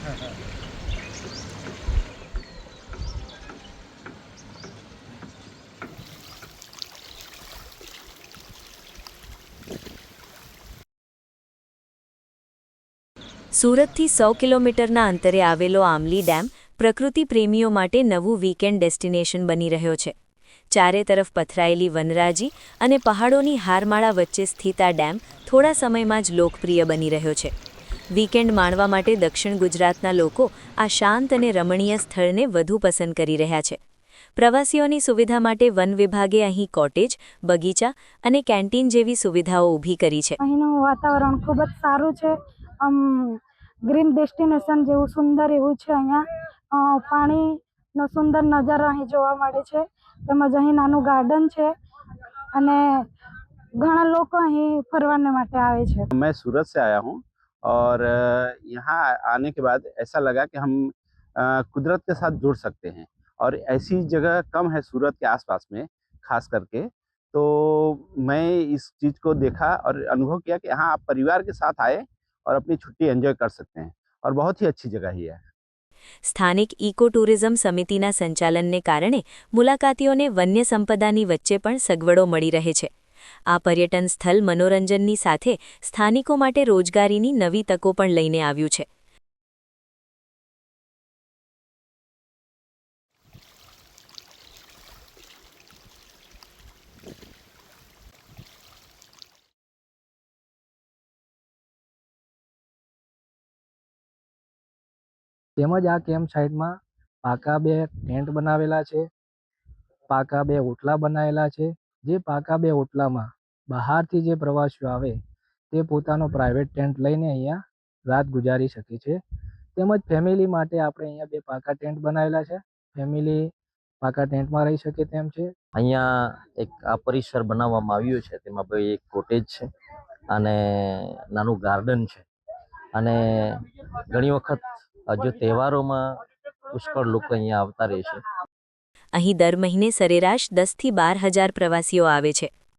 સુરતથી 100 કિલોમીટરના અંતરે આવેલો આમલી ડેમ પ્રકૃતિ પ્રેમીઓ માટે નવું વીકેન્ડ ડેસ્ટિનેશન બની રહ્યો છે. ચારે તરફ પથરાયેલી વનરાજી અને પહાડોની હારમાળા વચ્ચે સ્થિત આ ડેમ થોડા સમયમાં જ લોકપ્રિય બની રહ્યો છે. વીકેન્ડ માણવા માટે દક્ષિણ ગુજરાતના લોકો આ શાંત અને રમણીય સ્થળને વધુ પસંદ કરી રહ્યા છે. પ્રવાસીઓની સુવિધા માટે વન વિભાગે અહીં કોટેજ, બગીચા અને કેન્ટીન જેવી સુવિધાઓ ઊભી કરી છે. અહીંનું વાતાવરણ ખૂબ જ સારું છે. ગ્રીન ડેસ્ટિનેશન જેવું સુંદર એવું છે. અહીંયા પાણીનો સુંદર નજારો અહીં જોવા મળે છે. તેમજ અહીં નાનું ગાર્ડન છે અને ઘણા લોકો અહીં ફરવાને માટે આવે છે. मैं सूरत से आया हूँ और यहाँ आने के बाद ऐसा लगा कि हम कुदरत के साथ जुड़ सकते हैं और ऐसी जगह कम है सूरत के आसपास में खास करके. तो मैं इस चीज़ को देखा और अनुभव किया कि हाँ, आप परिवार के साथ आए और अपनी छुट्टी एंजॉय कर सकते हैं और बहुत ही अच्छी जगह ही है. સ્થાનિક ઇકો ટુરિઝમ સમિતિના સંચાલનને કારણે મુલાકાતીઓને વન્ય સંપદાની વચ્ચે પણ સગવડો મળી રહે છે. આ પર્યટન સ્થળ મનોરંજનની સાથે સ્થાનિકો માટે રોજગારીની નવી તકો પણ લઈને આવ્યું છે. તેમજ આ કેમ્પ સાઇટમાં પાકા 2 ટેન્ટ બનાવેલા છે, પાકા 2 ઓટલા બનાવેલા છે. જે પાકા 2 ઓટલામાં બહારથી જે પ્રવાસીઓ આવે તે પોતાનો પ્રાઇવેટ ટેન્ટ લઈને અહીંયા રાત ગુજારી શકે છે. તેમજ ફેમિલી માટે આપણે અહીંયા 2 પાકા ટેન્ટ બનાવેલા છે. ફેમિલી પાકા ટેન્ટમાં રહી શકે તેમ છે. અહીંયા એક આ પરિસર બનાવવામાં આવ્યું છે. તેમાં ભાઈ એક કોટેજ છે અને નાનું ગાર્ડન છે અને ઘણી વખત જો તહેવારોમાં પુષ્કળ લોકો અહીંયા આવતા રહે છે. અહીં દર મહિને સરેરાશ 10 થી 12 હજાર પ્રવાસીઓ આવે છે.